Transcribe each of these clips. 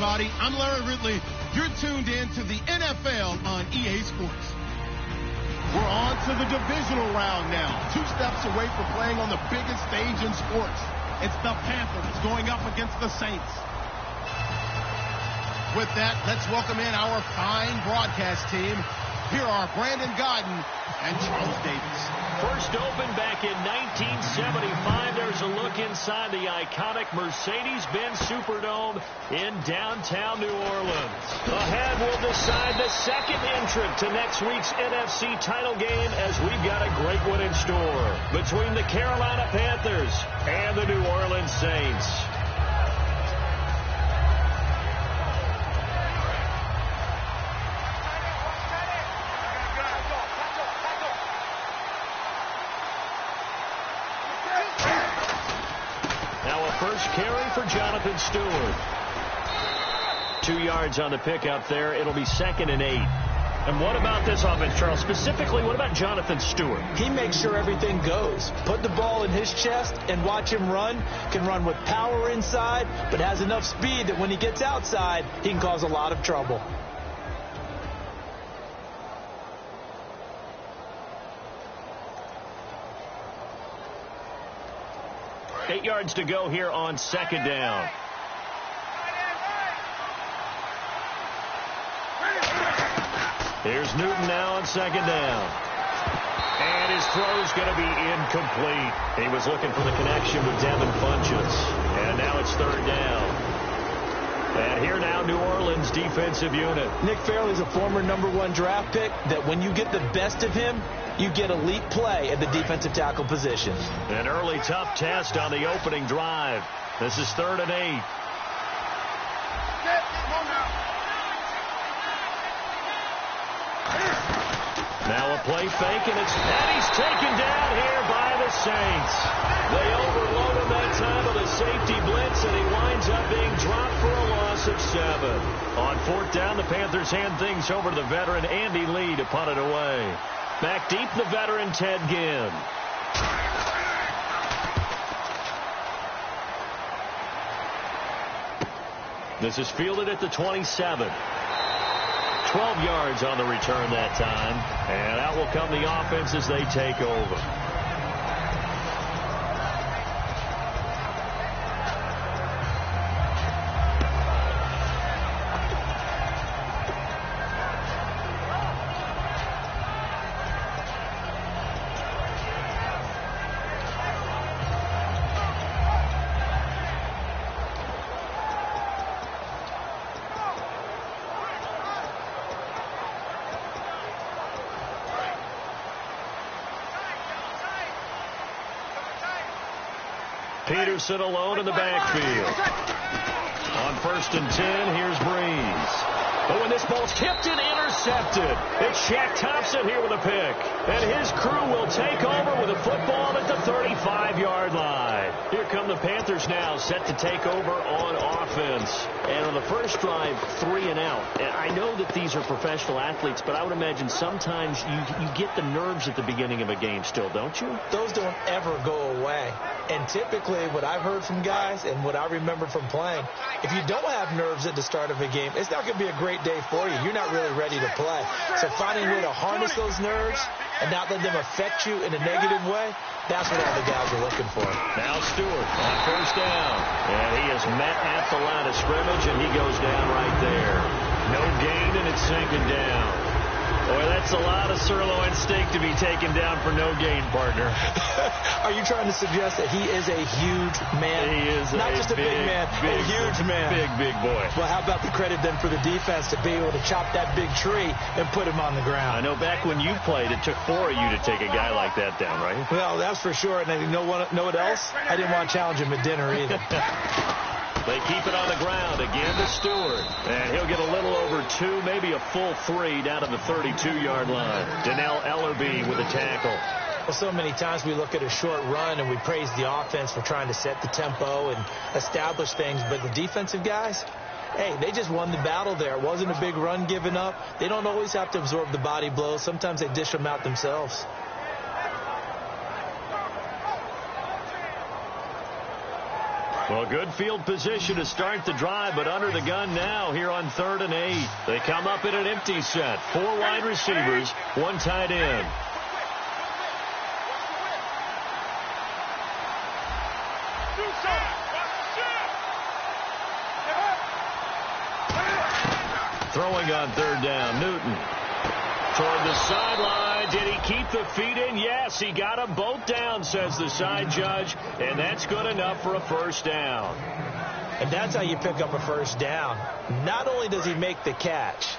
everybody. I'm Larry Ridley. You're tuned in to the NFL on EA Sports. We're on to the divisional round now. 2 steps away from playing on the biggest stage in sports. It's the Panthers going up against the Saints. With that, let's welcome in our fine broadcast team. Here are Brandon Godden and Charles Davis. First opened back in 1975. There's a look inside the iconic Mercedes-Benz Superdome in downtown New Orleans. Ahead will decide the second entrant to next week's NFC title game, as we've got a great one in store between the Carolina Panthers and the New Orleans Saints. First carry for Jonathan Stewart. 2 yards on the pickup there. It'll be 2nd and 8. And what about this offense, Charles? Specifically, what about Jonathan Stewart? He makes sure everything goes. Put the ball in his chest and watch him run. Can run with power inside, but has enough speed that when he gets outside, he can cause a lot of trouble. Eight yards to go here on 2nd down. Here's Newton now on 2nd down. And his throw's going to be incomplete. He was looking for the connection with Devin Funchess. And now it's 3rd down. And here now, New Orleans defensive unit. Nick Fairley's a former #1 draft pick that when you get the best of him, you get elite play at the defensive tackle position. An early tough test on the opening drive. This is 3rd and 8. Now a play fake, and he's taken down here by the Saints. They overload him that time with a safety blitz, and he winds up being dropped for a loss of 7. On 4th down, the Panthers hand things over to the veteran Andy Lee to punt it away. Back deep, the veteran Ted Ginn. This is fielded at the 27. 12 yards on the return that time. And out will come the offense as they take over. Peterson alone in the backfield. On 1st and 10, here's Breeze. Oh, and this ball's tipped and intercepted. It's Shaq Thompson here with a pick. And his crew will take over with a football at the 35-yard line. Here come the Panthers now, set to take over on offense. And on the first drive, 3 and out. And I know that these are professional athletes, but I would imagine sometimes you get the nerves at the beginning of a game still, don't you? Those don't ever go away. And typically what I've heard from guys and what I remember from playing, if you don't have nerves at the start of a game, it's not going to be a great day for you. You're not really ready to play. So finding a way to harness those nerves and not let them affect you in a negative way, that's what all the guys are looking for. Now Stewart on 1st down. And he is met at the line of scrimmage, and he goes down right there. No gain, and it's 2nd down. Boy, that's a lot of sirloin steak to be taken down for no gain, partner. Are you trying to suggest that he is a huge man? He is not just a big man, a huge man. Big boy. Well, how about the credit then for the defense to be able to chop that big tree and put him on the ground? I know back when you played, it took 4 of you to take a guy like that down, right? Well, that's for sure. And you know what else? I didn't want to challenge him at dinner either. They keep it on the ground again to Stewart. And he'll get a little over 2, maybe a full 3 down to the 32-yard line. Donnell Ellerbe with a tackle. Well, so many times we look at a short run and we praise the offense for trying to set the tempo and establish things. But the defensive guys, hey, they just won the battle there. It wasn't a big run given up. They don't always have to absorb the body blows. Sometimes they dish them out themselves. Well, good field position to start the drive, but under the gun now here on 3rd and 8. They come up in an empty set. 4 wide receivers, 1 tight end. Throwing on 3rd down, Newton. Toward the sideline. Did he keep the feet in? Yes, he got them both down, says the side judge, and that's good enough for a first down. And that's how you pick up a first down. Not only does he make the catch,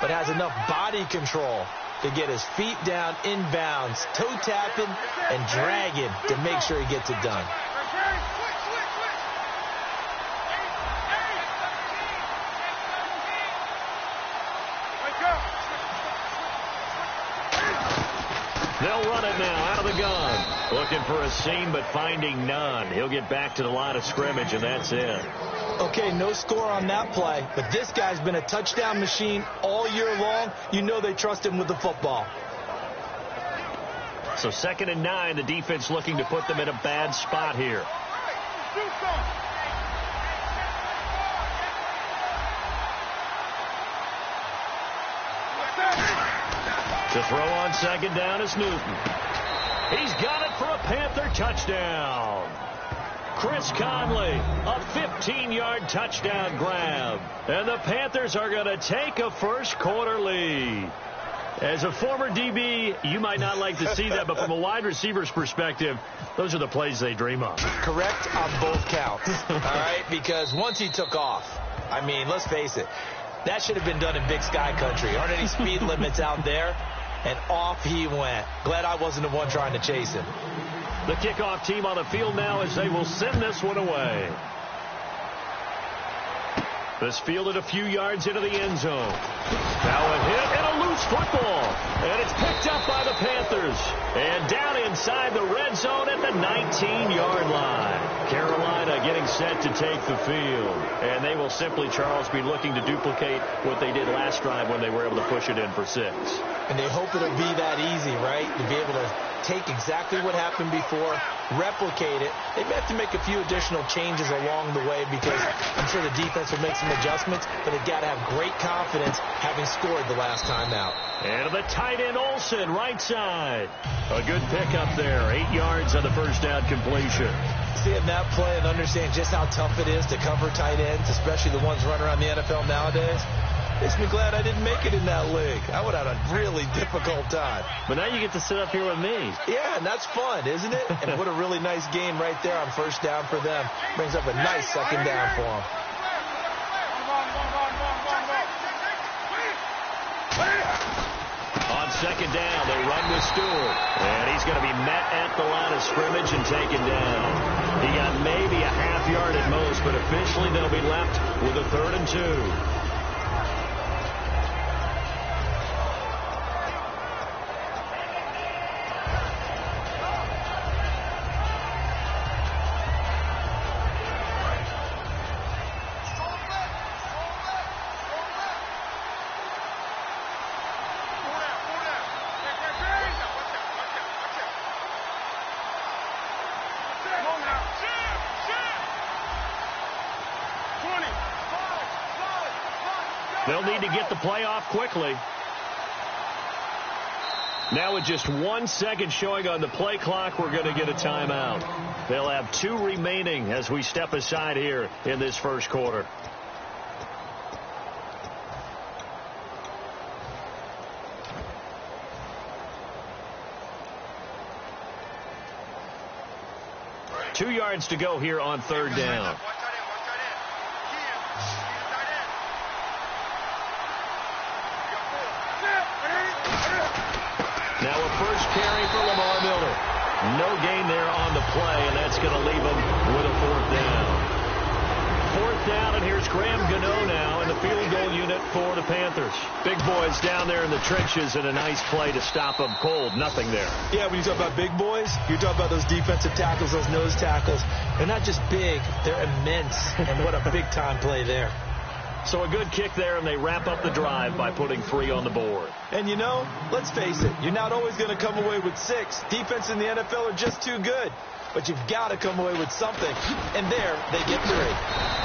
but has enough body control to get his feet down inbounds, toe tapping and dragging to make sure he gets it done. They'll run it now out of the gun. Looking for a seam, but finding none. He'll get back to the line of scrimmage, and that's it. Okay, no score on that play, but this guy's been a touchdown machine all year long. You know they trust him with the football. So 2nd and 9, the defense looking to put them in a bad spot here. To throw on 2nd down is Newton. He's got it for a Panther touchdown. Chris Conley, a 15-yard touchdown grab. And the Panthers are going to take a first-quarter lead. As a former DB, you might not like to see that, but from a wide receiver's perspective, those are the plays they dream of. Correct on both counts, all right? Because once he took off, I mean, let's face it, that should have been done in Big Sky country. Aren't any speed limits out there? And off he went. Glad I wasn't the one trying to chase him. The kickoff team on the field now as they will send this one away. This fielded a few yards into the end zone. Now a hit and a loose football. And it's picked up by the Panthers. And down inside the red zone at the 19-yard line. Carolina getting set to take the field. And they will simply, Charles, be looking to duplicate what they did last drive when they were able to push it in for 6. And they hope it'll be that easy, right? To be able to take exactly what happened before, replicate it. They may have to make a few additional changes along the way because I'm sure the defense will make some adjustments, but they've got to have great confidence having scored the last time out. And the tight end Olsen, right side. A good pickup there. 8 yards on the first down completion. Seeing that play and understand just how tough it is to cover tight ends, especially the ones running around the NFL nowadays, makes me glad I didn't make it in that league. I would have had a really difficult time. But now you get to sit up here with me. Yeah, and that's fun, isn't it? And what a really nice game right there on first down for them. Brings up a nice 2nd down for them. On 2nd down, they run with Stewart. And he's going to be met at the line of scrimmage and taken down. He got maybe a half yard at most, but officially they'll be left with a 3rd and 2. They'll need to get the play off quickly. Now with just 1 second showing on the play clock, we're going to get a timeout. They'll have 2 remaining as we step aside here in this first quarter. Two yards to go here on 3rd down. Now a first carry for Lamar Miller. No gain there on the play, and that's going to leave him with a 4th down. 4th down, and here's Graham Gano now in the field goal unit for the Panthers. Big boys down there in the trenches, and a nice play to stop them cold. Nothing there. Yeah, when you talk about big boys, you talk about those defensive tackles, those nose tackles. They're not just big, they're immense, and what a big-time play there. So a good kick there, and they wrap up the drive by putting 3 on the board. And, you know, let's face it, you're not always going to come away with 6. Defense in the NFL are just too good. but you've got to come away with something. And there, they get 3.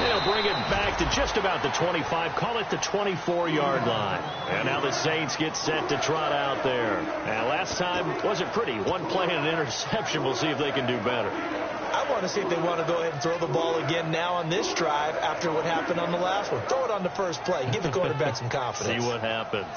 They'll bring it back to just about the 25, call it the 24-yard line. And now the Saints get set to trot out there. And last time wasn't pretty. One play and an interception. We'll see if they can do better. I want to see if they want to go ahead and throw the ball again now on this drive after what happened on the last one. Throw it on the first play. Give the quarterback some confidence. See what happens.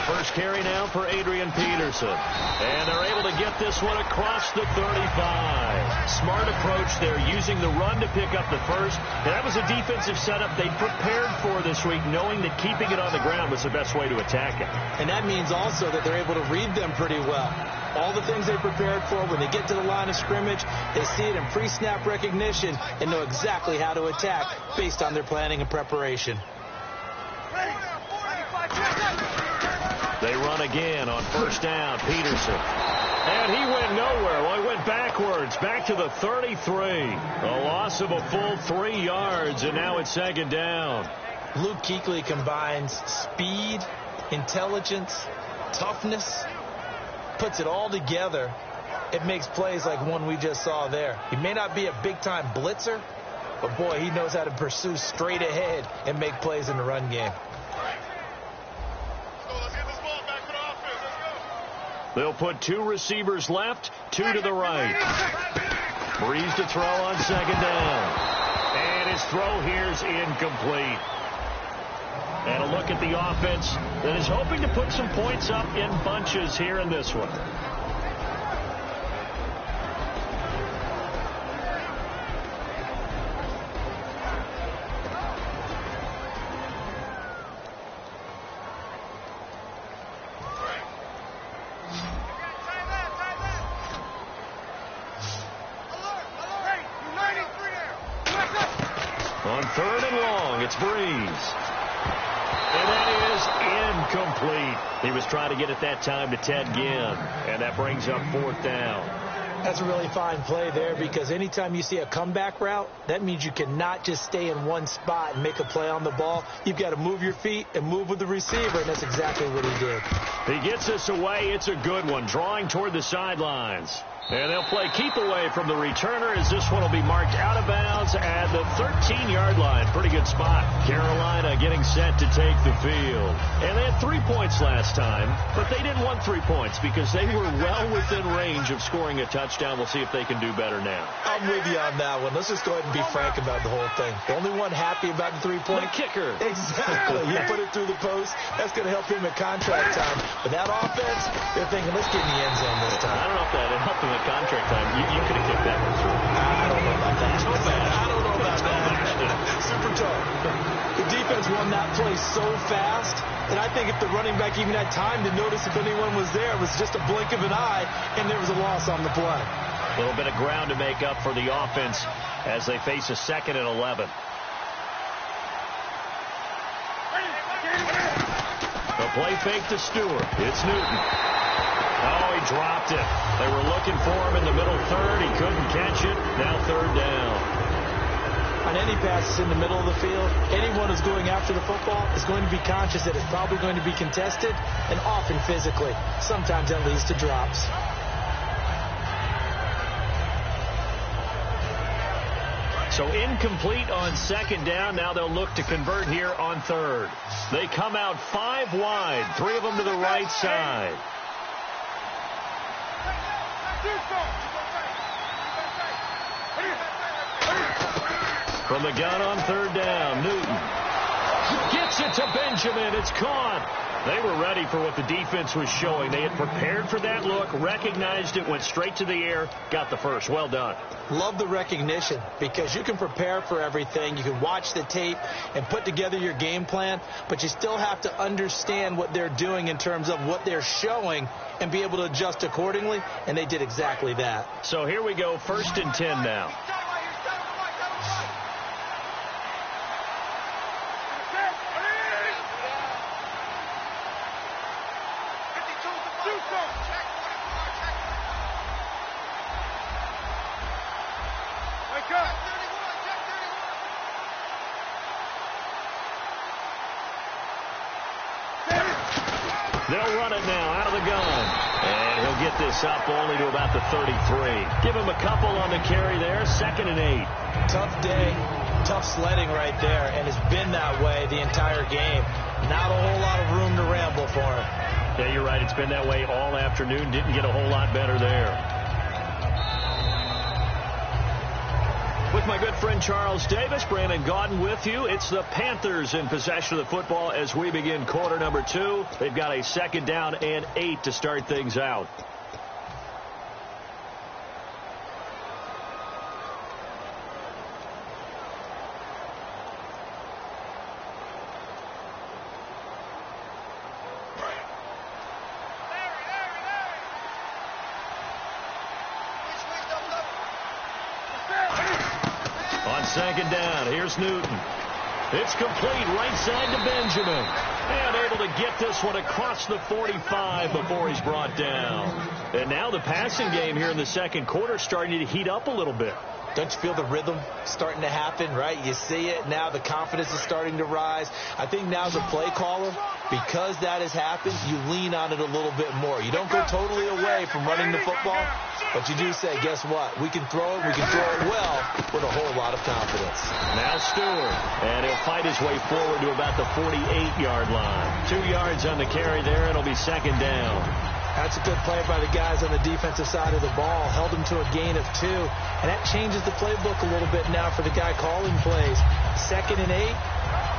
First carry now for Adrian Peterson. And they're able to get this one across the 35. Smart approach there, using the run to pick up the first. And that was a defensive setup they prepared for this week, knowing that keeping it on the ground was the best way to attack it. And that means also that they're able to read them pretty well. All the things they prepared for, when they get to the line of scrimmage, they see it in pre-snap recognition and know exactly how to attack based on their planning and preparation. They run again on first down. Peterson. And he went nowhere. Well, he went backwards, back to the 33. A loss of a full 3 yards, and now it's second down. Luke Kuechly combines speed, intelligence, toughness, puts it all together. It makes plays like one we just saw there. He may not be a big-time blitzer, but, boy, he knows how to pursue straight ahead and make plays in the run game. They'll put 2 receivers left, 2 to the right. Breeze to throw on second down. And his throw here's incomplete. And a look at the offense that is hoping to put some points up in bunches here in this one. On third and long, it's Breeze. And that is incomplete. He was trying to get it that time to Ted Ginn. And that brings up fourth down. That's a really fine play there, because anytime you see a comeback route, that means you cannot just stay in one spot and make a play on the ball. You've got to move your feet and move with the receiver, and that's exactly what he did. He gets this away. It's a good one, drawing toward the sidelines. And they'll play keep away from the returner, as this one will be marked out of bounds at the 13-yard line. Pretty good spot. Carolina getting set to take the field. And they had 3 points last time, but they didn't want 3 points because they were well within range of scoring a touchdown. We'll see if they can do better now. I'm with you on that one. Let's just go ahead and be frank about the whole thing. The only one happy about the 3-point. The kicker. Exactly. You put it through the post. That's going to help him at contract time. But that offense, they're thinking, let's get in the end zone this time. I don't know if that helped him at contract time. You could have kicked that one through. I don't know about that. So bad. I don't know about that. Super tough. The defense won that play so fast that I think if the running back even had time to notice if anyone was there, it was just a blink of an eye, and there was a loss on the play. A little bit of ground to make up for the offense as they face a 2nd and 11. The play fake to Stewart. It's Newton. Oh, he dropped it. They were looking for him in the middle third. He couldn't catch it. Now third down. On any passes in the middle of the field, anyone who's going after the football is going to be conscious that it's probably going to be contested, and often physically. Sometimes that leads to drops. So incomplete on second down. Now they'll look to convert here on third. They come out 5 wide, 3 of them to the right side. From the gun on third down, Newton gets it to Benjamin. It's caught. They were ready for what the defense was showing. They had prepared for that look, recognized it, went straight to the air, got the first. Well done. Love the recognition, because you can prepare for everything. You can watch the tape and put together your game plan, but you still have to understand what they're doing in terms of what they're showing and be able to adjust accordingly, and they did exactly that. So here we go, 1st and 10 now. They'll run it now out of the gun. And he'll get this up only to about the 33. Give him a couple on the carry there. 2nd and 8. Tough day, tough sledding right there, and it's been that way the entire game. Not a whole lot of room to ramble for him. Yeah, you're right. It's been that way all afternoon. Didn't get a whole lot better there. With my good friend Charles Davis, Brandon Gaudin with you. It's the Panthers in possession of the football as we begin quarter number 2. They've got a 2nd down and 8 to start things out. On 2nd down, here's Newton. It's complete right side to Benjamin. And able to get this one across the 45 before he's brought down. And now the passing game here in the 2nd quarter starting to heat up a little bit. Don't you feel the rhythm starting to happen, right? You see it now. The confidence is starting to rise. I think now as a play caller, because that has happened, you lean on it a little bit more. You don't go totally away from running the football, but you do say, guess what? We can throw it. We can throw it well with a whole lot of confidence. Now Stewart, and he'll fight his way forward to about the 48-yard line. 2 yards on the carry there, and it'll be 2nd down. That's a good play by the guys on the defensive side of the ball. Held him to a gain of 2. And that changes the playbook a little bit now for the guy calling plays. 2nd and 8.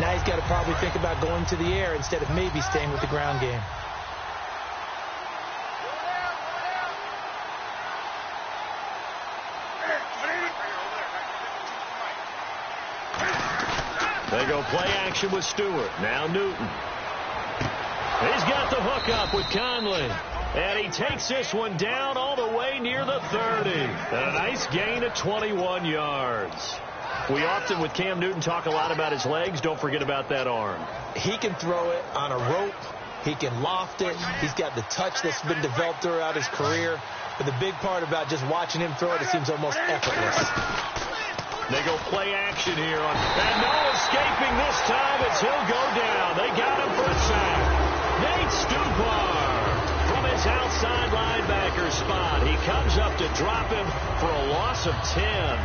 Now he's got to probably think about going to the air instead of maybe staying with the ground game. They go play action with Stewart. Now Newton. He's got the hook up with Conley. And he takes this one down all the way near the 30. And a nice gain of 21 yards. We often, with Cam Newton, talk a lot about his legs. Don't forget about that arm. He can throw it on a rope. He can loft it. He's got the touch that's been developed throughout his career. But the big part about just watching him throw it seems almost effortless. They go play action here. And no escaping this time as he'll go down. They got him for a sack. Nate Stupar. From his outside linebacker spot, he comes up to drop him for a loss of 10.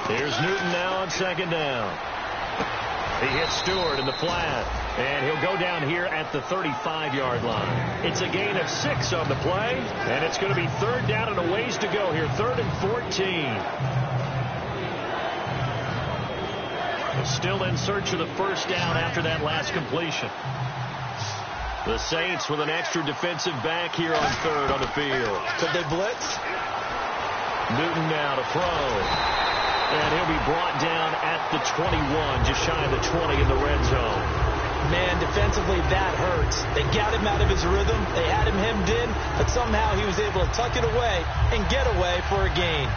Here's Newton now on 2nd down. He hits Stewart in the flat, and he'll go down here at the 35-yard line. It's a gain of 6 on the play, and it's going to be 3rd down and a ways to go here, 3rd and 14. Still in search of the 1st down after that last completion. The Saints with an extra defensive back here on 3rd on the field. Could they blitz? Newton now to throw. And he'll be brought down at the 21, just shy of the 20 in the red zone. Man, defensively, that hurts. They got him out of his rhythm. They had him hemmed in, but somehow he was able to tuck it away and get away for a gain.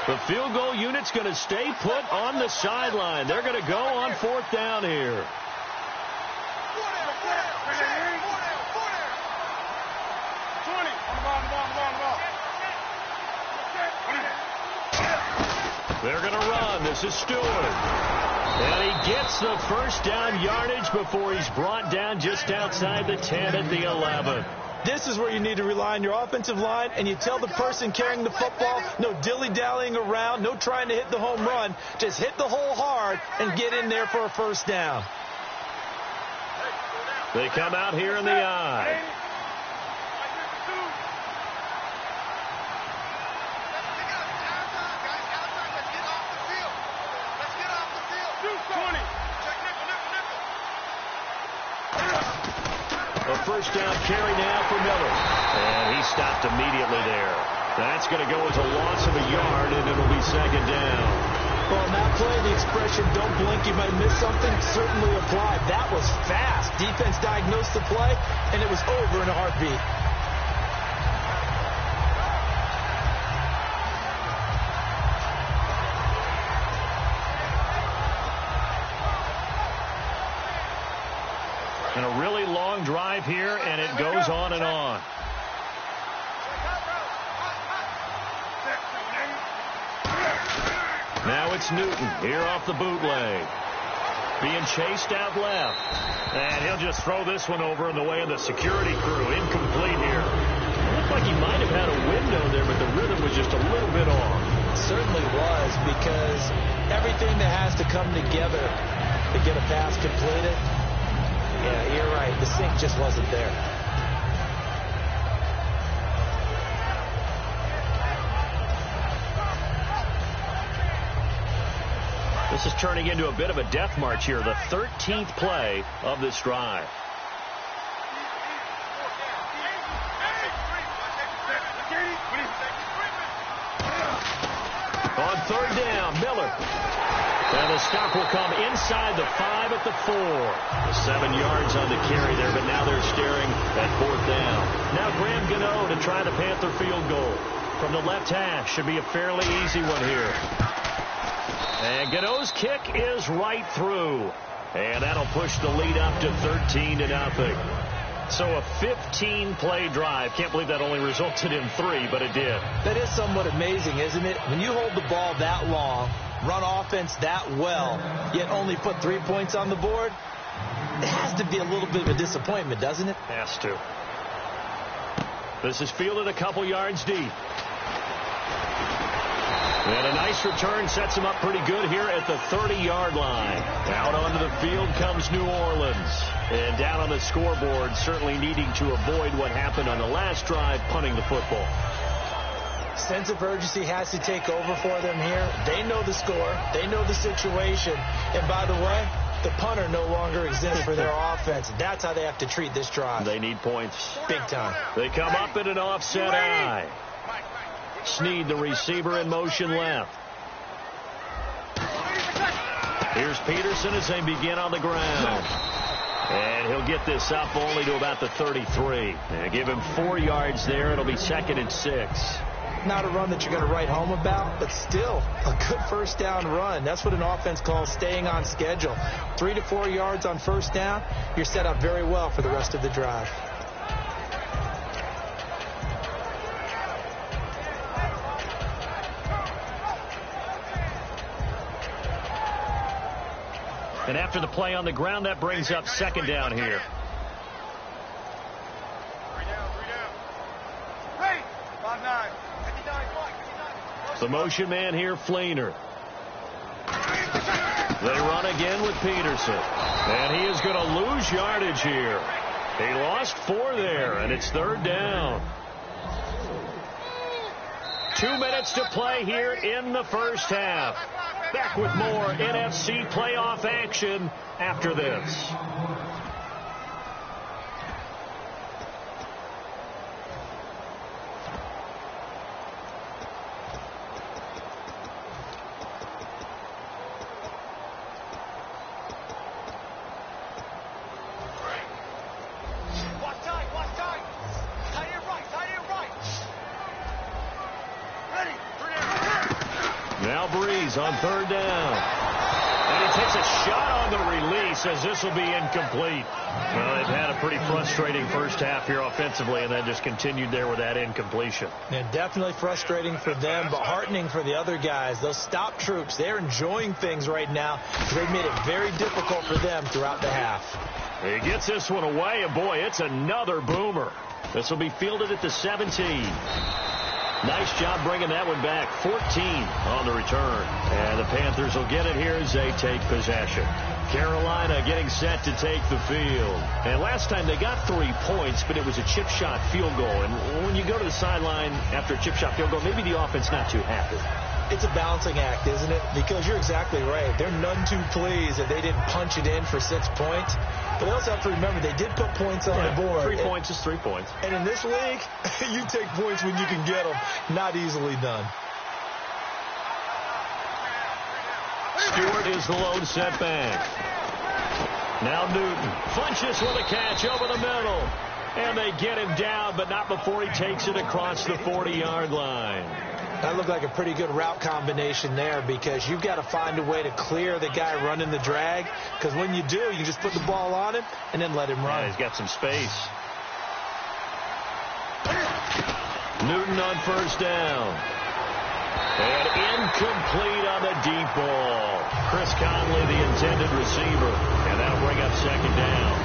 The field goal unit's going to stay put on the sideline. They're going to go on 4th down here. They're going to run. This is Stewart. And he gets the 1st down yardage before he's brought down just outside the 10 at the 11. This is where you need to rely on your offensive line, and you tell the person carrying the football, no dilly-dallying around, no trying to hit the home run. Just hit the hole hard and get in there for a 1st down. They come out here in the I. A 1st down carry now for Miller. And he stopped immediately there. That's going to go as a loss of a yard, and it'll be 2nd down. Well, on that play, the expression, don't blink, you might miss something, certainly applied. That was fast. Defense diagnosed the play, and it was over in a heartbeat. And a really long drive here, and it goes on and on. Now it's Newton here off the bootleg. Being chased out left. And he'll just throw this one over in the way of the security crew. Incomplete here. It looked like he might have had a window there, but the rhythm was just a little bit off. It certainly was, because everything that has to come together to get a pass completed, yeah, you're right. The sync just wasn't there. This is turning into a bit of a death march here, the 13th play of this drive. On third down, Miller. And the stop will come inside the 5 at the 4. 7 yards on the carry there, but now they're staring at fourth down. Now Graham Gano to try the Panther field goal. From the left hash, should be a fairly easy one here. And Gano's kick is right through. And that'll push the lead up to 13-0. So a 15-play drive. Can't believe that only resulted in 3, but it did. That is somewhat amazing, isn't it? When you hold the ball that long, run offense that well, yet only put 3 points on the board, it has to be a little bit of a disappointment, doesn't it? Has to. This is fielded a couple yards deep. And a nice return sets him up pretty good here at the 30-yard line. Out onto the field comes New Orleans. And down on the scoreboard, certainly needing to avoid what happened on the last drive, punting the football. Sense of urgency has to take over for them here. They know the score. They know the situation. And by the way, the punter no longer exists for their offense. That's how they have to treat this drive. They need points. Big time. They come up in an offset eye. Snead, the receiver, in motion left. Here's Peterson as they begin on the ground. And he'll get this up only to about the 33. Give him 4 yards there. It'll be 2nd and 6. Not a run that you're going to write home about, but still a good first down run. That's what an offense calls staying on schedule. 3 to 4 yards on first down. You're set up very well for the rest of the drive. And after the play on the ground, that brings up 2nd down here. The motion man here, Fleener. They run again with Peterson. And he is going to lose yardage here. He lost 4 there, and it's 3rd down. 2 minutes to play here in the first half. Back with more NFC playoff action after this. Now Breeze on 3rd down. And he takes a shot on the release as this will be incomplete. Well, they've had a pretty frustrating first half here offensively, and then just continued there with that incompletion. Yeah, definitely frustrating for them, but heartening for the other guys. Those stop troops, they're enjoying things right now. They've made it very difficult for them throughout the half. He gets this one away, and boy, it's another boomer. This will be fielded at the 17. Nice job bringing that one back. 14 on the return. And the Panthers will get it here as they take possession. Carolina getting set to take the field. And last time they got 3 points, but it was a chip shot field goal. And when you go to the sideline after a chip shot field goal, maybe the offense not too happy. It's a balancing act, isn't it? Because you're exactly right. They're none too pleased that they didn't punch it in for 6 points. But they also have to remember they did put points on the board. 3 points is 3 points. And in this league, you take points when you can get them. Not easily done. Stewart is the lone setback. Now Newton punches with a catch over the middle. And they get him down, but not before he takes it across the 40-yard line. That looked like a pretty good route combination there, because you've got to find a way to clear the guy running the drag, because when you do, you can just put the ball on him and then let him run. Yeah, he's got some space. Newton on first down. And incomplete on the deep ball. Chris Conley, the intended receiver, and that'll bring up second down.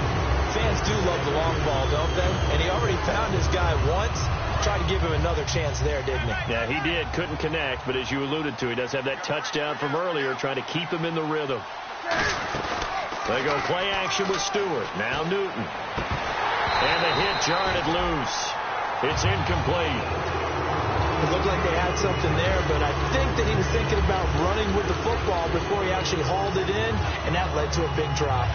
Fans do love the long ball, don't they? And he already found his guy once. Tried to give him another chance there, didn't he? Yeah, he did. Couldn't connect, but as you alluded to, he does have that touchdown from earlier, trying to keep him in the rhythm. They go play action with Stewart. Now Newton. And the hit jarred it loose. It's incomplete. It looked like they had something there, but I think that he was thinking about running with the football before he actually hauled it in, and that led to a big drop.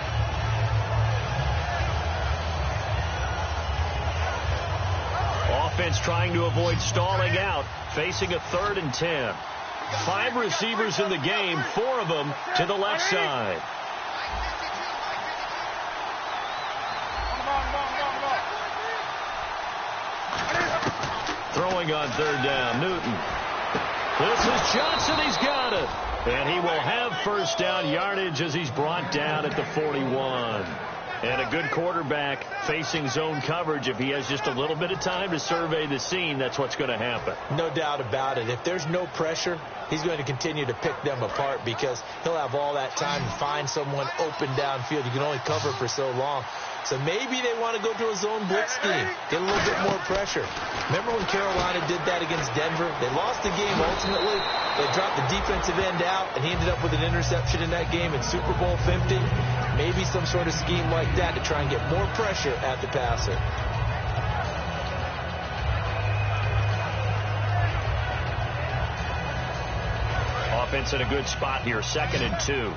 Offense trying to avoid stalling out, facing a 3rd and 10. 5 receivers in the game, 4 of them to the left side. Throwing on 3rd down, Newton. This is Johnson, he's got it. And he will have first down yardage as he's brought down at the 41. And a good quarterback facing zone coverage, if he has just a little bit of time to survey the scene, that's what's going to happen. No doubt about it. If there's no pressure, he's going to continue to pick them apart, because he'll have all that time to find someone open downfield. You can only cover for so long. So maybe they want to go to a zone blitz scheme, get a little bit more pressure. Remember when Carolina did that against Denver? They lost the game ultimately. They dropped the defensive end out, and he ended up with an interception in that game in Super Bowl 50. Maybe some sort of scheme like that to try and get more pressure at the passer. Offense in a good spot here, 2nd and 2.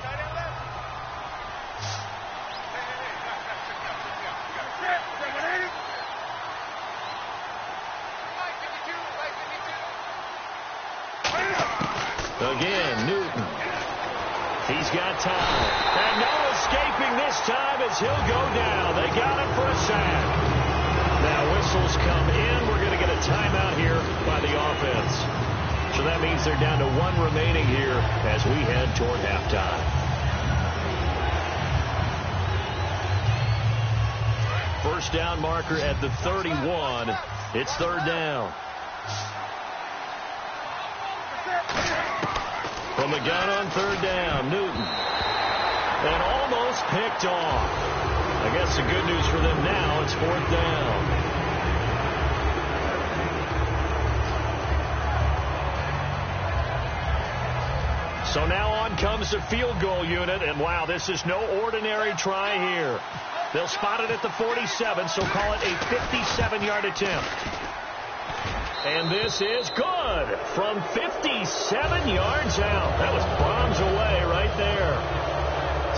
Again, Newton. He's got time. And no escaping this time as he'll go down. They got him for a sack. Now whistles come in. We're going to get a timeout here by the offense. So that means they're down to 1 remaining here as we head toward halftime. First down marker at the 31. It's 3rd down. From the gun on 3rd down, Newton. And almost picked off. I guess the good news for them now, it's 4th down. So now on comes the field goal unit, and wow, this is no ordinary try here. They'll spot it at the 47, so call it a 57-yard attempt. And this is good from 57 yards out. That was bombs away right there.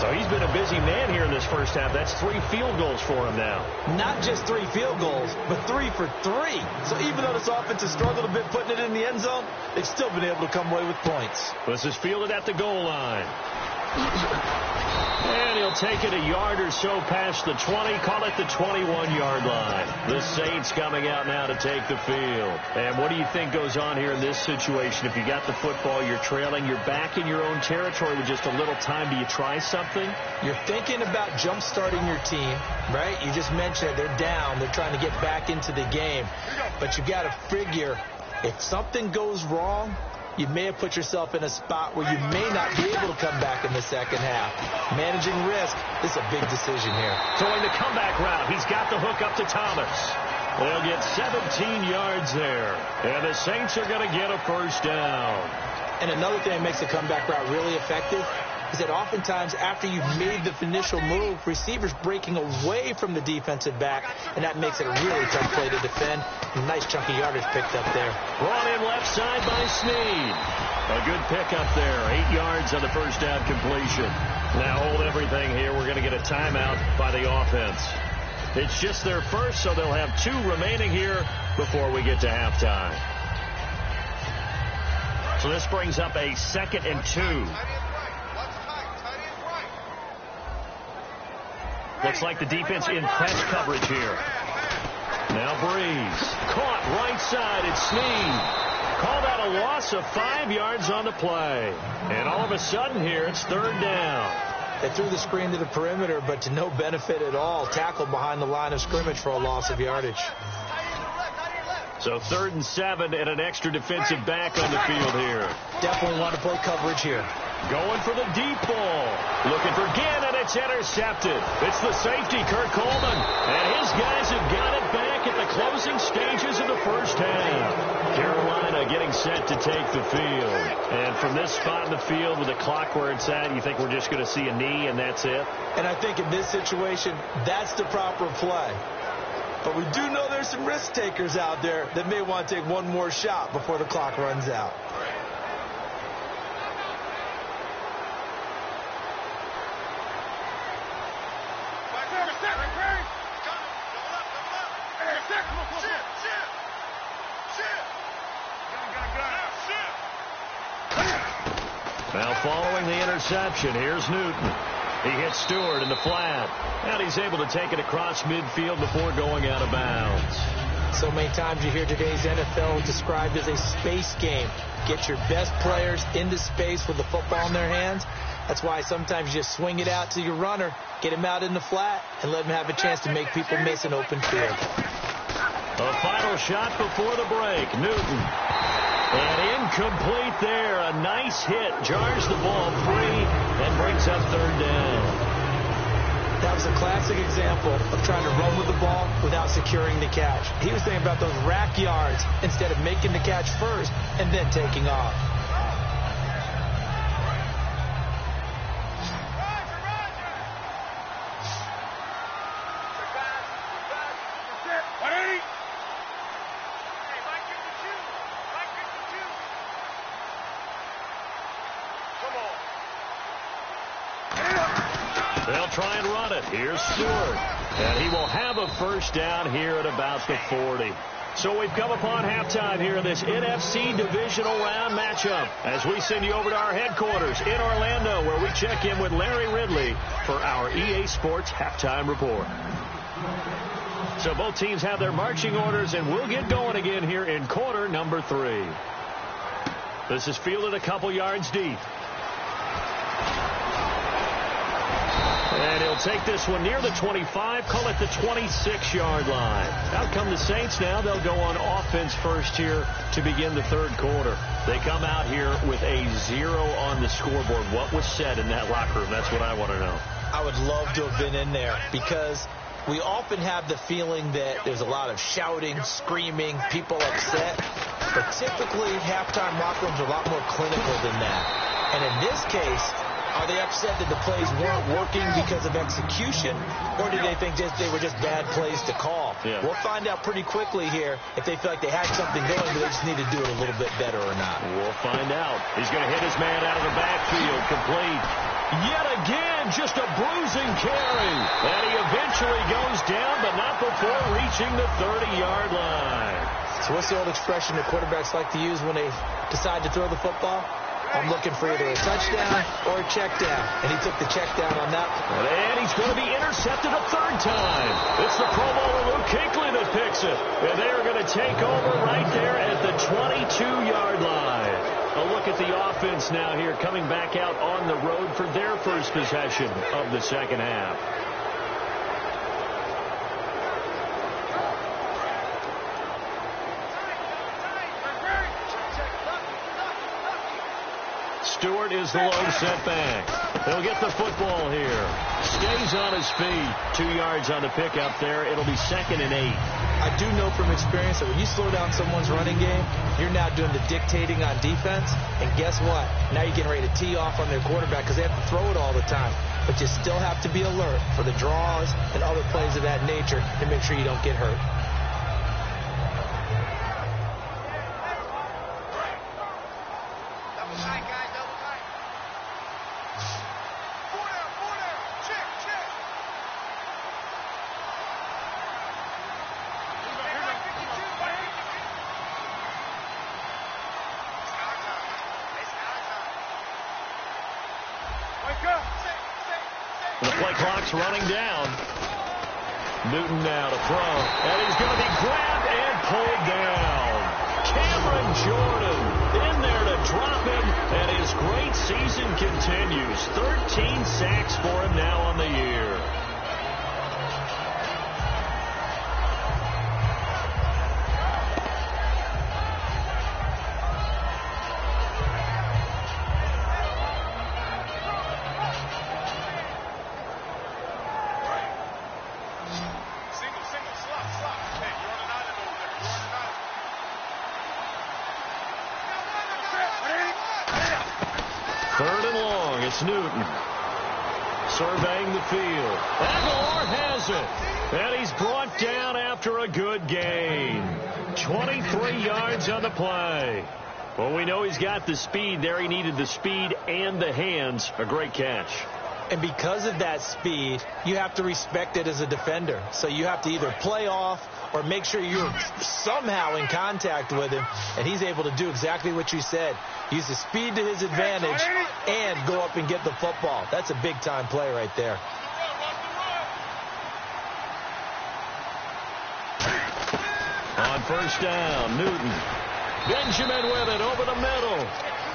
So he's been a busy man here in this first half. That's 3 field goals for him now. Not just 3 field goals, but 3 for 3. So even though this offense has struggled a bit putting it in the end zone, they've still been able to come away with points. This is fielded at the goal line. And he'll take it a yard or so past the 20, call it the 21-yard line. The Saints coming out now to take the field. And what do you think goes on here in this situation? If you got the football, you're trailing, you're back in your own territory with just a little time. Do you try something? You're thinking about jump-starting your team, right? You just mentioned it. They're down. They're trying to get back into the game. But you've got to figure if something goes wrong, you may have put yourself in a spot where you may not be able to come back in the second half. Managing risk is a big decision here. Throwing the comeback route. He's got the hook up to Thomas. They'll get 17 yards there. And the Saints are going to get a first down. And another thing that makes the comeback route really effective is that oftentimes after you've made the initial move, receivers breaking away from the defensive back, and that makes it a really tough play to defend. A nice chunky yardage picked up there. Brought in left side by Snead. A good pickup there. 8 yards on the first down completion. Now hold everything here. We're going to get a timeout by the offense. It's just their first, so they'll have 2 remaining here before we get to halftime. So this brings up a 2nd and 2. Looks like the defense in press coverage here. Now Breeze. Caught right side. It's Snead. Call that a loss of 5 yards on the play. And all of a sudden here, it's 3rd down. They threw the screen to the perimeter, but to no benefit at all. Tackled behind the line of scrimmage for a loss of yardage. So 3rd and 7 and an extra defensive back on the field here. Definitely want to play coverage here. Going for the deep ball. Looking for Gannon. It's intercepted. It's the safety, Kurt Coleman. And his guys have got it back at the closing stages of the first half. Carolina getting set to take the field. And from this spot in the field with the clock where it's at, you think we're just going to see a knee and that's it? And I think in this situation, that's the proper play. But we do know there's some risk takers out there that may want to take one more shot before the clock runs out. Now following the interception, here's Newton. He hits Stewart in the flat, and he's able to take it across midfield before going out of bounds. So many times you hear today's NFL described as a space game. Get your best players into space with the football in their hands. That's why sometimes you just swing it out to your runner, get him out in the flat, and let him have a chance to make people miss an open field. A final shot before the break. Newton. And incomplete there. A nice hit. Jars the ball free and brings up 3rd down. That was a classic example of trying to run with the ball without securing the catch. He was thinking about those rack yards instead of making the catch first and then taking off. They'll try and run it. Here's Stewart. And he will have a first down here at about the 40. So we've come upon halftime here in this NFC Divisional Round matchup as we send you over to our headquarters in Orlando where we check in with Larry Ridley for our EA Sports Halftime Report. So both teams have their marching orders, and we'll get going again here in quarter number 3. This is fielded a couple yards deep. And he'll take this one near the 25, call it the 26-yard line. Out come the Saints now. They'll go on offense first here to begin the 3rd quarter. They come out here with a 0 on the scoreboard. What was said in that locker room? That's what I want to know. I would love to have been in there because we often have the feeling that there's a lot of shouting, screaming, people upset. But typically, halftime locker rooms are a lot more clinical than that. And in this case, are they upset that the plays weren't working because of execution, or do they think they were just bad plays to call? Yeah. We'll find out pretty quickly here if they feel like they had something going, but they just need to do it a little bit better or not. We'll find out. He's going to hit his man out of the backfield, complete. Yet again, just a bruising carry. And he eventually goes down, but not before reaching the 30-yard line. So what's the old expression that quarterbacks like to use when they decide to throw the football? I'm looking for either a touchdown or a check down. And he took the check down on that. And he's going to be intercepted a 3rd time. It's the Pro Bowler Luke Kuechly that picks it. And they are going to take over right there at the 22-yard line. A look at the offense now here coming back out on the road for their first possession of the 2nd half. Stewart is the lone setback. He'll get the football here. Stays on his feet. 2 yards on the pickup there. It'll be 2nd and 8. I do know from experience that when you slow down someone's running game, you're now doing the dictating on defense. And guess what? Now you're getting ready to tee off on their quarterback because they have to throw it all the time. But you still have to be alert for the draws and other plays of that nature to make sure you don't get hurt. The play clock's running down. Newton now to throw. And he's going to be grabbed and pulled down. Cameron Jordan in there to drop him. And his great season continues. 13 sacks for him now on the year. Third and long, it's Newton. Surveying the field. Aguilar has it. And he's brought down after a good gain. 23 yards on the play. Well, we know he's got the speed there. He needed the speed and the hands. A great catch. And because of that speed, you have to respect it as a defender. So you have to either play off or make sure you're somehow in contact with him. And he's able to do exactly what you said. Use the speed to his advantage and go up and get the football. That's a big-time play right there. On first down, Newton. Benjamin with it over the middle.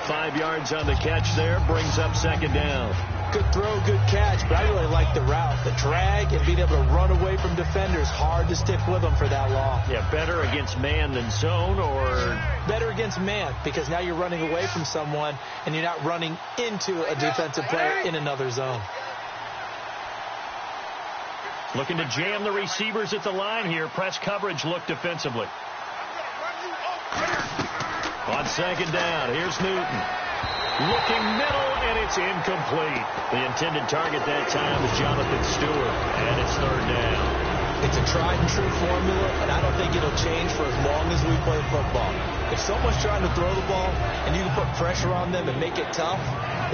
5 yards on the catch there. Brings up second down. Good throw, good catch, but I really like the route. The drag and being able to run away from defenders. Hard to stick with them for that long. Yeah, better against man than zone, or? Better against man, because now you're running away from someone and you're not running into a defensive player in another zone. Looking to jam the receivers at the line here. Press coverage look defensively. On second down, here's Newton. Looking middle, and it's incomplete. The intended target that time was Jonathan Stewart, and it's third down. It's a tried-and-true formula, and I don't think it'll change for as long as we play football. If someone's trying to throw the ball, and you can put pressure on them and make it tough,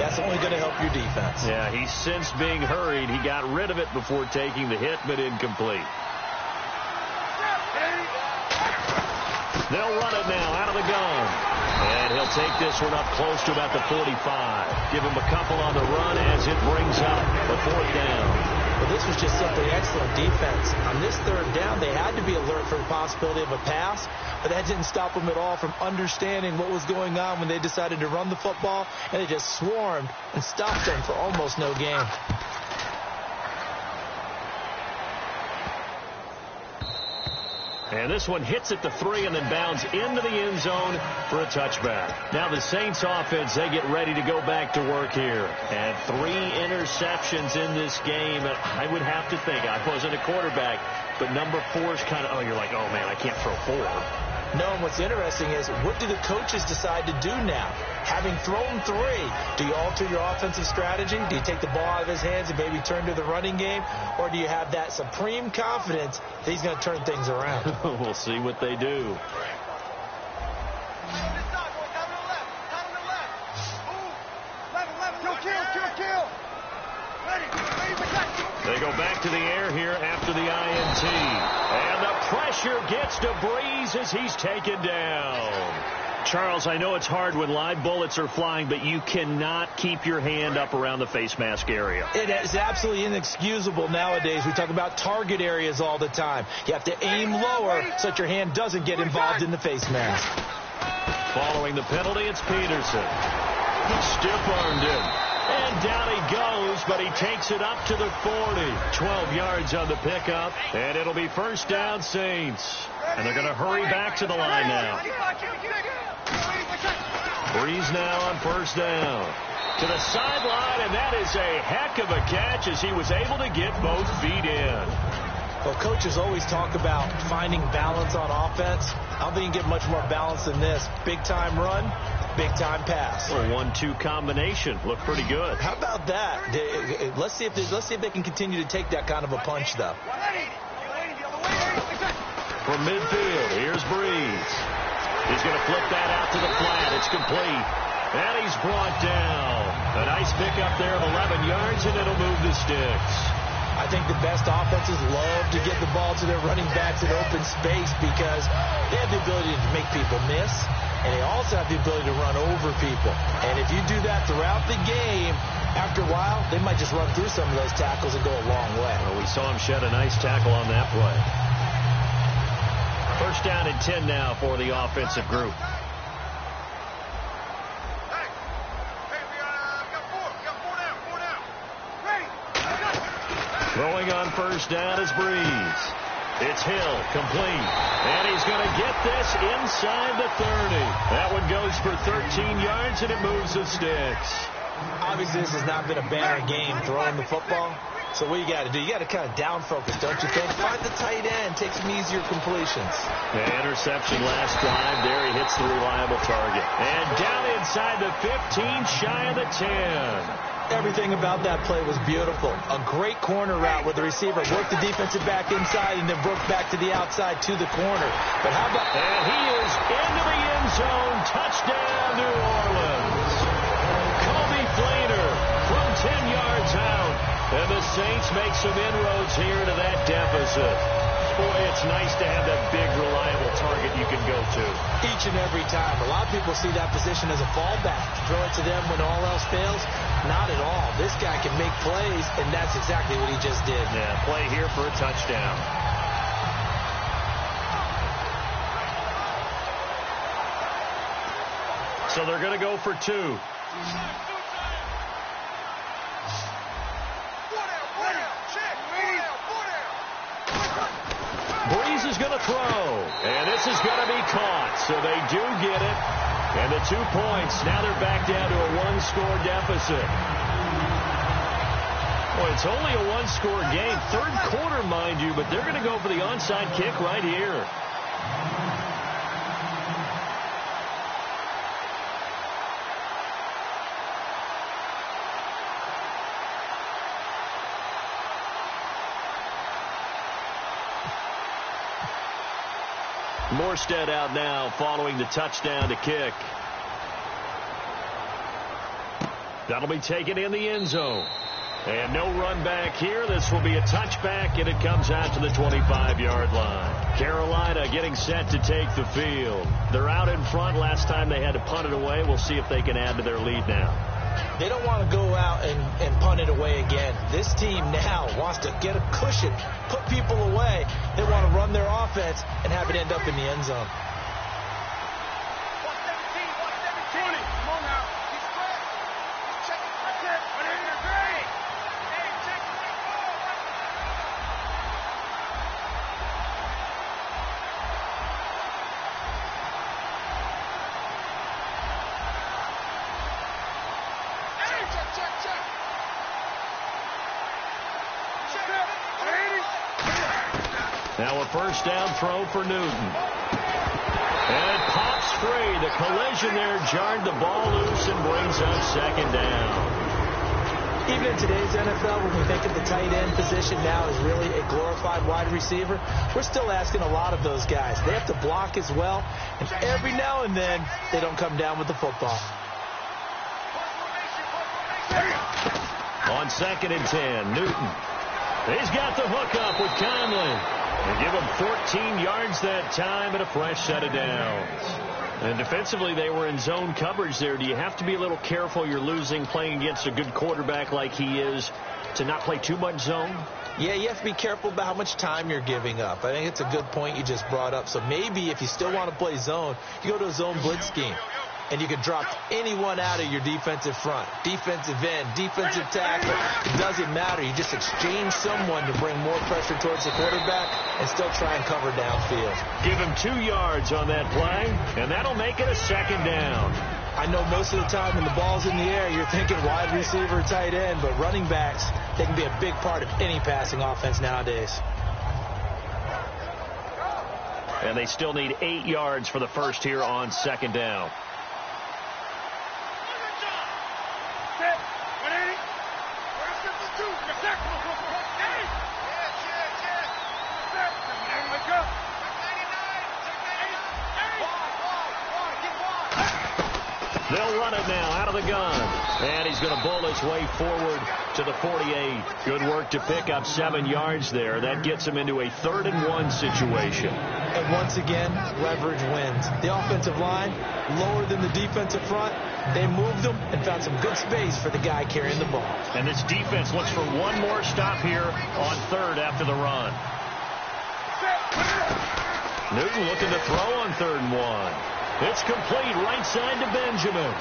that's only going to help your defense. Yeah, he's since being hurried. He got rid of it before taking the hit, but incomplete. They'll run it now out of the gun. And he'll take this one up close to about the 45. Give him a couple on the run as it brings up the fourth down. Well, this was just simply excellent defense. On this third down, they had to be alert for the possibility of a pass, but that didn't stop them at all from understanding what was going on when they decided to run the football, and they just swarmed and stopped them for almost no gain. And this one hits at the 3 and then bounds into the end zone for a touchback. Now the Saints offense, they get ready to go back to work here. And 3 interceptions in this game. And I would have to think, I wasn't a quarterback, but number 4 is kind of, oh, you're like, oh, man, I can't throw 4. No, and what's interesting is, what do the coaches decide to do now? Having thrown 3, do you alter your offensive strategy? Do you take the ball out of his hands and maybe turn to the running game? Or do you have that supreme confidence that he's going to turn things around? We'll see what they do. They go back to the air here after the INT. And the pressure gets to Breeze as he's taken down. Charles, I know it's hard when live bullets are flying, but you cannot keep your hand up around the face mask area. It is absolutely inexcusable nowadays. We talk about target areas all the time. You have to aim lower so that your hand doesn't get involved in the face mask. Following the penalty, it's Peterson. Stiff-armed him. And down he goes, but he takes it up to the 40. 12 yards on the pickup, and it'll be first down Saints. And they're going to hurry back to the line now. Breeze now on first down. To the sideline, and that is a heck of a catch as he was able to get both feet in. Well, coaches always talk about finding balance on offense. I don't think you can get much more balance than this. Big-time run, big-time pass. A 1-2 combination. Looked pretty good. How about that? Let's see if they can continue to take that kind of a punch, though. From midfield, here's Breeze. He's going to flip that out to the flat. It's complete. And he's brought down. A nice pickup there of 11 yards, and it'll move the sticks. I think the best offenses love to get the ball to their running backs in open space because they have the ability to make people miss, and they also have the ability to run over people. And if you do that throughout the game, After a while, they might just run through some of those tackles and go a long way. Well, we saw him shed a nice tackle on that play. First down and 10 now for the offensive group. Throwing on first down is Breeze. It's Hill, complete. And he's going to get this inside the 30. That one goes for 13 yards, and it moves the sticks. Obviously, this has not been a banner game throwing the football. So what you got to do, you got to kind of down focus, don't you think? Find the tight end, take some easier completions. The interception last drive. There he hits the reliable target. And down inside the 15, shy of the 10. Everything about that play was beautiful. A great corner route where the receiver worked the defensive back inside and then broke back to the outside to the corner. But how about... And he is into the end zone. Touchdown, New Orleans. Kobe Flainer from 10 yards out. And the Saints make some inroads here to that deficit. Boy, it's nice to have that big, reliable target you can go to. Each and every time. A lot of people see that position as a fallback. Throw it to them when all else fails. Not at all. This guy can make plays, and that's exactly what he just did. Yeah, play here for a touchdown. So they're going to go for 2. Breeze is going to throw, and this is going to be caught. So they do get it. And the 2 points, now they're back down to a 1-score deficit. Well, it's only a 1-score game. Third quarter, mind you, but they're going to go for the onside kick right here. Morstead out now following the touchdown to kick. That'll be taken in the end zone. And no run back here. This will be a touchback, and it comes out to the 25-yard line. Carolina getting set to take the field. They're out in front. Last time they had to punt it away. We'll see if they can add to their lead now. They don't want to go out and punt it away again. This team now wants to get a cushion, put people away. They want to run their offense and have it end up in the end zone. Now a first down throw for Newton. And it pops free. The collision there jarred the ball loose and brings up second down. Even in today's NFL, when we think of the tight end position now as really a glorified wide receiver, we're still asking a lot of those guys. They have to block as well, and every now and then they don't come down with the football. On 2nd and 10, Newton. He's got the hook up with Conley. They give him 14 yards that time and a fresh set of downs. And defensively, they were in zone coverage there. Do you have to be a little careful? You're losing playing against a good quarterback like he is to not play too much zone? Yeah, you have to be careful about how much time you're giving up. I think it's a good point you just brought up. So maybe if you still want to play zone, you go to a zone blitz scheme. And you can drop anyone out of your defensive front, defensive end, defensive tackle. It doesn't matter. You just exchange someone to bring more pressure towards the quarterback and still try and cover downfield. Give him 2 yards on that play, and that'll make it a second down. I know most of the time when the ball's in the air, you're thinking wide receiver, tight end, but running backs, they can be a big part of any passing offense nowadays. And they still need 8 yards for the first here on second down. They'll run it now out of the gun. And he's going to bull his way forward to the 48. Good work to pick up 7 yards there. That gets him into a 3rd and 1 situation. And once again, leverage wins. The offensive line, lower than the defensive front, They moved him and found some good space for the guy carrying the ball. And this defense looks for one more stop here on third after the run. Newton looking to throw on 3rd and 1. It's complete right side to Benjamin.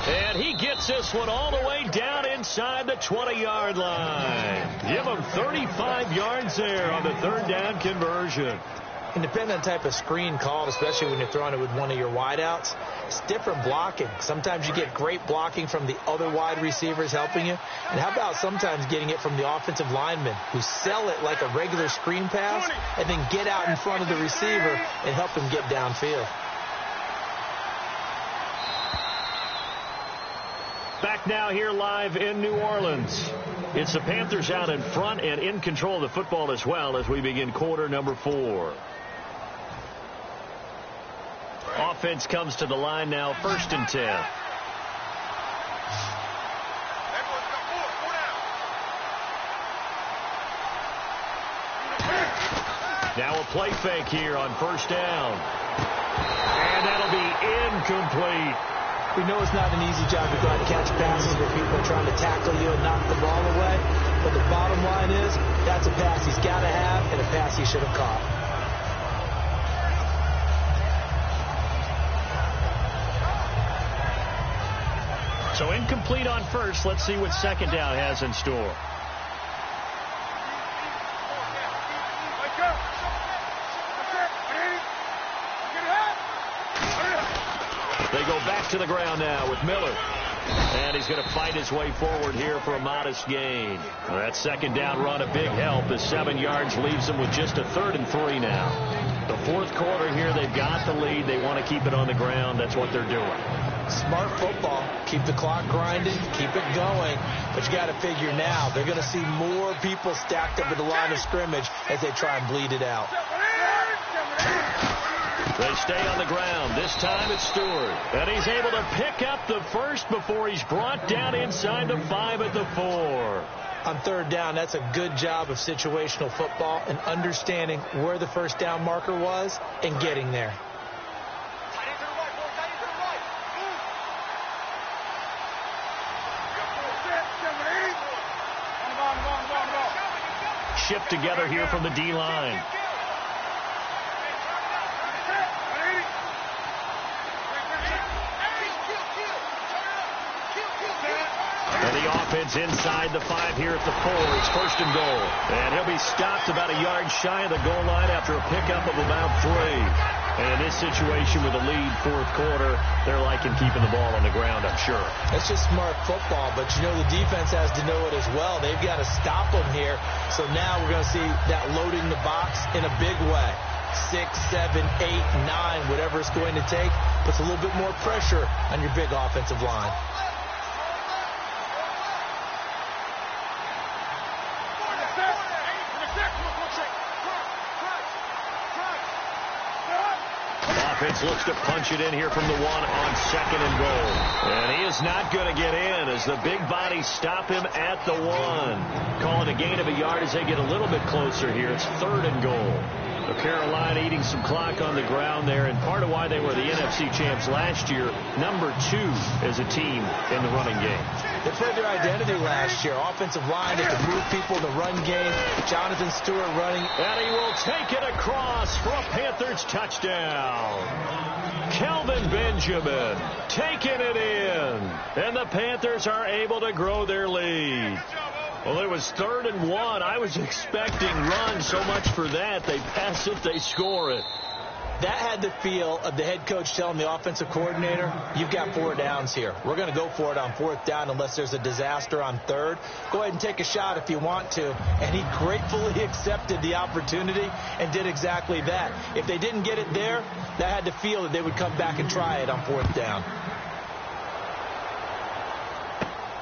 And he gets this one all the way down inside the 20-yard line. Give him 35 yards there on the 3rd down conversion. And depending on the type of screen called, especially when you're throwing it with one of your wideouts, it's different blocking. Sometimes you get great blocking from the other wide receivers helping you. And how about sometimes getting it from the offensive linemen who sell it like a regular screen pass and then get out in front of the receiver and help him get downfield. Back now here live in New Orleans. It's the Panthers out in front and in control of the football as well as we begin quarter number 4. Offense comes to the line now, 1st and 10. Now a play fake here on 1st down. And that'll be incomplete. We know it's not an easy job to go out and catch passes where people are trying to tackle you and knock the ball away. But the bottom line is, that's a pass he's got to have and a pass he should have caught. So incomplete on 1st. Let's see what 2nd down has in store. They go back to the ground now with Miller. And he's going to fight his way forward here for a modest gain. That 2nd down run, a big help as 7 yards leaves them with just a 3rd and 3 now. The 4th quarter here, they've got the lead. They want to keep it on the ground. That's what they're doing. Smart football. Keep the clock grinding. Keep it going. But you got to figure now, they're going to see more people stacked up at the line of scrimmage as they try and bleed it out. They stay on the ground. This time it's Stewart. And he's able to pick up the 1st before he's brought down inside the 5 at the 4. On 3rd down, that's a good job of situational football and understanding where the 1st down marker was and getting there. Shift together here from the D-line. And the offense inside the 5 here at the 4. It's 1st and goal. And he'll be stopped about a yard shy of the goal line after a pickup of about 3. And in this situation with a lead 4th quarter, they're liking keeping the ball on the ground, I'm sure. It's just smart football, but you know the defense has to know it as well. They've got to stop them here. So now we're going to see that loading the box in a big way. 6, 7, 8, 9, whatever it's going to take, puts a little bit more pressure on your big offensive line. Offense looks to punch it in here from the 1 on 2nd and goal. And he is not going to get in as the big bodies stop him at the 1. Calling a gain of a yard as they get a little bit closer here. It's 3rd and goal. Carolina eating some clock on the ground there, and part of why they were the NFC champs last year, number 2 as a team in the running game. They played their identity last year. Offensive line, they could move people in the run game. Jonathan Stewart running. And he will take it across for a Panthers touchdown. Kelvin Benjamin taking it in. And the Panthers are able to grow their lead. Well, it was 3rd and 1. I was expecting runs, so much for that. They pass it, they score it. That had the feel of the head coach telling the offensive coordinator, you've got 4 downs here. We're going to go for it on 4th down unless there's a disaster on 3rd. Go ahead and take a shot if you want to. And he gratefully accepted the opportunity and did exactly that. If they didn't get it there, that had the feel that they would come back and try it on 4th down.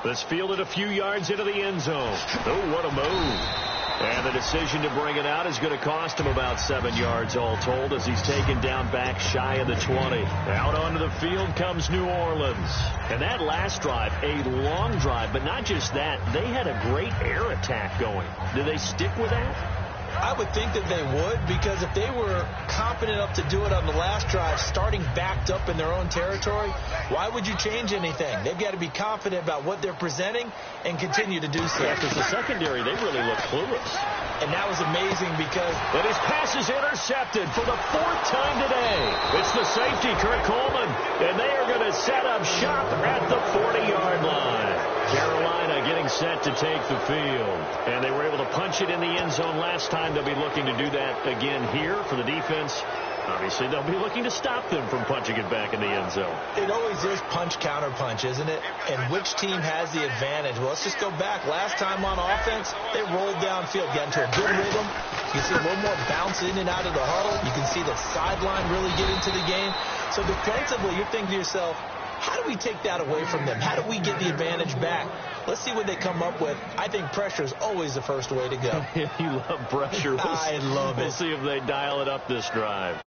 This fielded a few yards into the end zone. Oh, what a move. And the decision to bring it out is going to cost him about 7 yards all told as he's taken down back shy of the 20. Out onto the field comes New Orleans. And that last drive, a long drive, but not just that. They had a great air attack going. Do they stick with that? I would think that they would, because if they were confident enough to do it on the last drive, starting backed up in their own territory, why would you change anything? They've got to be confident about what they're presenting and continue to do so. Yeah, because the secondary, they really look clueless. And that was amazing because... And his pass is intercepted for the 4th time today. It's the safety, Kurt Coleman, and they are going to set up shop at the 40-yard line. Carolina getting set to take the field. And they were able to punch it in the end zone last time. They'll be looking to do that again here for the defense. Obviously, they'll be looking to stop them from punching it back in the end zone. It always is punch, counter punch, isn't it? And which team has the advantage? Well, let's just go back. Last time on offense, they rolled downfield, got into a good rhythm. You see a little more bounce in and out of the huddle. You can see the sideline really get into the game. So defensively, you're thinking to yourself, how do we take that away from them? How do we get the advantage back? Let's see what they come up with. I think pressure is always the first way to go. You love pressure. I love it. We'll see if they dial it up this drive.